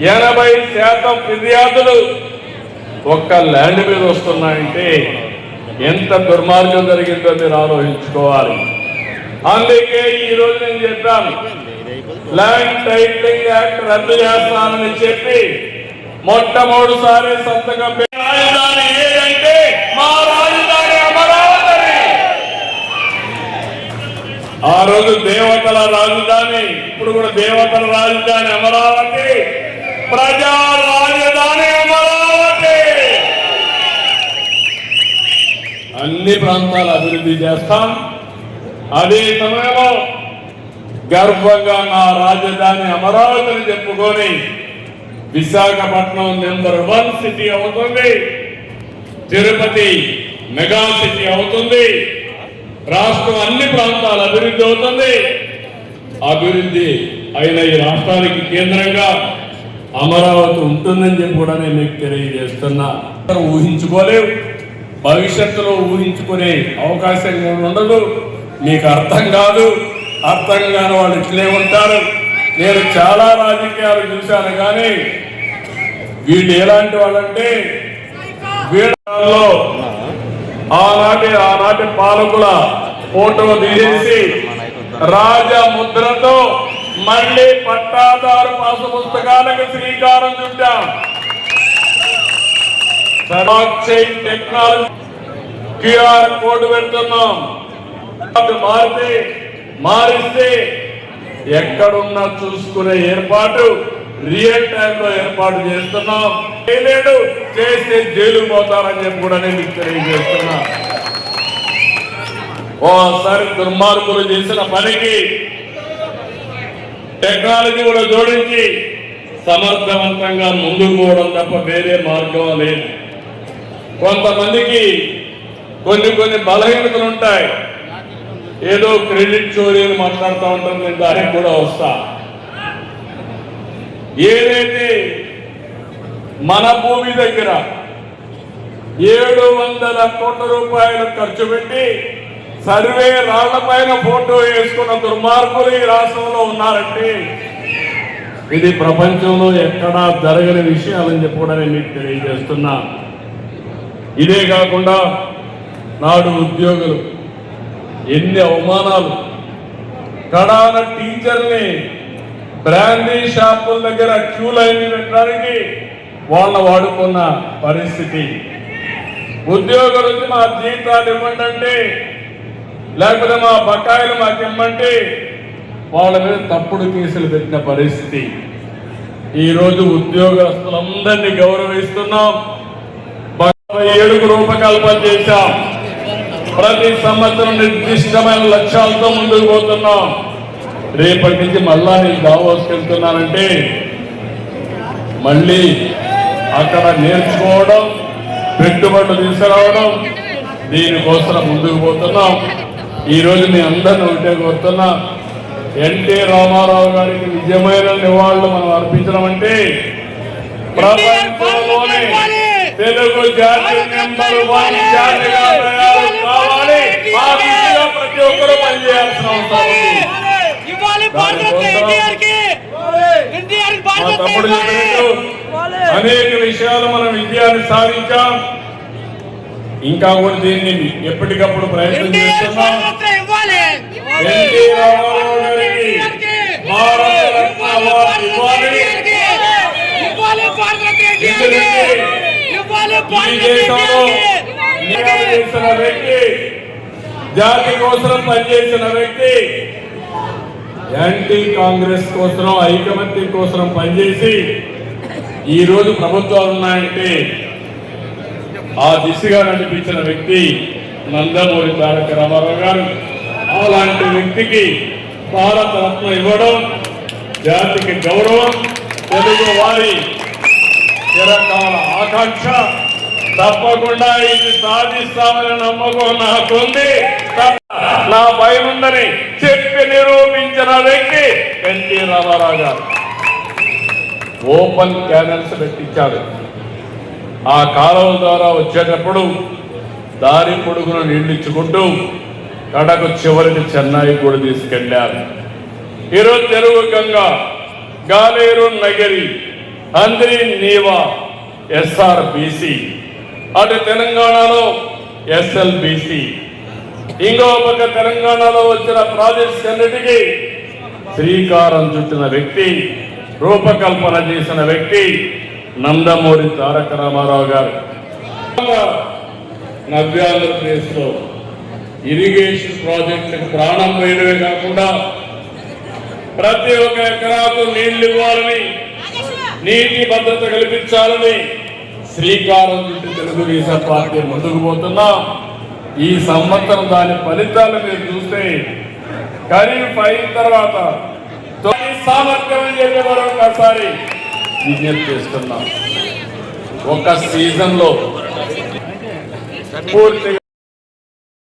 80% ఫిర్యాదులు ఒక్క ల్యాండ్ మీద వస్తున్నాయంటే ఎంత దుర్మార్గం జరిగిందో మీరు ఆలోచించుకోవాలి. అందుకే ఈ రోజు నేను చెప్పాను, ల్యాండ్ టైటిలింగ్ యాక్ట్ రద్దు చేస్తానని చెప్పి మొట్టమొదటిసారి సంతకం. రాజధాని ఏదంటే మా రాజధాని అమరావతి. ఆ రోజు దేవతల రాజధాని, ఇప్పుడు కూడా దేవతల రాజధాని అమరావతి, ప్రజా రాజధాని అమరావతి. అన్ని ప్రాంతాలు అభివృద్ధి చేస్తాం. అదే సమయంలో గర్వంగా నా రాజధాని అమరావతిని చెప్పుకొని విశాఖపట్నం నెంబర్ 1 సిటీ అవుతుంది, తిరుపతి మెగా సిటీ అవుతుంది, రాష్ట్రం అన్ని ప్రాంతాలు అభివృద్ధి అవుతుంది. అభివృద్ధి అయిన ఈ రాష్ట్రానికి కేంద్రంగా అమరావతి ఉంటుందని చెప్పి కూడా నేను మీకు తెలియజేస్తున్నా. ఊహించుకోలేవు, భవిష్యత్తులో ఊహించుకునే అవకాశం ఉండదు. మీకు అర్థం కాదు, అర్థం కాని వాళ్ళు ఇట్లే ఉంటారు. నేను చాలా రాజకీయాలు చూశాను, కానీ వీళ్ళు ఎలాంటి వాళ్ళంటే వీళ్ళలో ఆనాటి పాలకుల ఫోటో తీసేసి రాజముద్రతో మళ్ళీ పట్టాదారు పాసు పుస్తకాలకు శ్రీకారం చుట్టాం. టెక్నాలజీ క్యూఆర్ కోడ్ పెడుతున్నాం. మారిస్తే ఎక్కడున్నా చూసుకునే ఏర్పాటు రియల్ టైంలో ఏర్పాటు చేస్తున్నాం. చేయలేడు, చేస్తే జైలు పోతారని చెప్పి కూడా నేను మీకు తెలియజేస్తున్నా. ఓసారి దుర్మార్గులు చేసిన పనికి టెక్నాలజీ కూడా జోడించి సమర్థవంతంగా ముందుకు పోవడం తప్ప వేరే మార్గం లేదు. కొంతమందికి కొన్ని బలహీనతలు ఉంటాయి. ఏదో క్రెడిట్ చోరీ అని మాట్లాడుతూ ఉంటాం, నేను దానికి కూడా వస్తా. ఏదైతే మన భూమి దగ్గర 700 కోట్ల రూపాయలు ఖర్చు పెట్టి సర్వే రాళ్ల పైన ఫోటో వేసుకున్న దుర్మార్గులు ఈ రాష్ట్రంలో ఉన్నారంటే ఇది ప్రపంచంలో ఎక్కడా జరగని విషయాలని చెప్పి కూడా నేను మీకు తెలియజేస్తున్నా. ఇదే కాకుండా నాడు ఉద్యోగులు ఎన్ని అవమానాలు, కడాన టీచర్ని బ్రాండీ షాపుల దగ్గర క్యూ లైన్ పెట్టడానికి వాళ్ళ వాడుకున్న పరిస్థితి. ఉద్యోగులు వచ్చి మా జీతాలు ఇవ్వండి అంటే, లేకపోతే మా బకాయిలు మాకు ఇవ్వమంటే వాళ్ళ మీద తప్పుడు కేసులు పెట్టిన పరిస్థితి. ఈరోజు ఉద్యోగస్తులందరినీ గౌరవిస్తున్నాం. 7 రూపకల్పన చేశాం. ప్రతి సంవత్సరం నిర్దిష్టమైన లక్ష్యాలతో ముందుకు పోతున్నాం. రేపటి నుంచి మళ్ళా నేను దావోస్కి వెళ్తున్నానంటే మళ్ళీ అక్కడ నేర్చుకోవడం, పెట్టుబడులు తీసుకురావడం, దీనికోసం ముందుకు పోతున్నాం. ఈరోజు మీ అందరిని ఒకటే కోరుతున్నా, ఎన్టీ రామారావు గారికి నిజమైన నివాళులు మనం అర్పించడం అంటే ప్రపంచంలోనే తెలుగు జాతి నెంబర్ 1 జాతిగా తయారు కావాలి. ఆ దిశగా ప్రతి ఒక్కరూ పనిచేయాల్సిన అవసరం ఉంది. అనేక విషయాలు మనం విజయాన్ని సాధించాం. ఇంకా కూడా దీన్ని ఎప్పటికప్పుడు ప్రయత్నం చేస్తున్నాం. ఎన్టీ రామారావు గారికి భారతరత్న అవార్డు ఇవ్వాలి. ఈ దేశంలో చేసిన వ్యక్తి, జాతి కోసం పనిచేసిన వ్యక్తి, యాంటీ కాంగ్రెస్ కోసం, ఐకమత్యం కోసం పనిచేసి ఈరోజు ప్రభుత్వాలు ఉన్నాయంటే ఆ దిశగా నడిపించిన వ్యక్తి నందమూరి తారక రామారావు గారు. అలాంటి వ్యక్తికి భారతరత్న ఇవ్వడం జాతికి గౌరవం. తెలుగు వారి చిరకాల ఆకాంక్ష. తప్పకుండా ఇది సాధిస్తామని నమ్మకం నాకుంది. నా భయముందని చెప్పి నిరూపించిన వ్యక్తి ఎన్టీ రామారావు గారు. ఓపెన్ క్యానల్స్ పెట్టించాడు. ఆ కాలువల ద్వారా వచ్చేటప్పుడు దారి పొడుగున నీళ్లిచ్చుకుంటూ కడకు చివరికి చెన్నై కూడా తీసుకెళ్లారు. ఈరోజు తెలుగు గంగ, గాలేరు నగరి హంద్రీ నీవా SRBC, అటు తెలంగాణలో SLBC, ఇంకో పక్క తెలంగాణలో వచ్చిన ప్రాజెక్ట్స్ అన్నిటికీ శ్రీకారం చుట్టిన వ్యక్తి, రూపకల్పన చేసిన వ్యక్తి నందమూరి తారక రామారావు గారు. నవ్యాంధ్రప్రదేశ్ లో ఇరిగేషన్ ప్రాజెక్టులకు ప్రాణం పోయడమే కాకుండా ప్రతి ఒక్క ఎకరాకు నీళ్లు ఇవ్వాలని, నీటి భద్రత కల్పించాలని శ్రీకారం చుట్టి తెలుగుదేశం పార్టీ ముందుకు పోతున్నా. ఈ సంవత్సరం దాని ఫలితాలు మీరు చూస్తే ఖరీఫ్ అయిన తర్వాత సామర్థ్యం చెప్పి మరొకసారి విజ్ఞప్తి చేస్తున్నాం. ఒక సీజన్ లో పూర్తిగా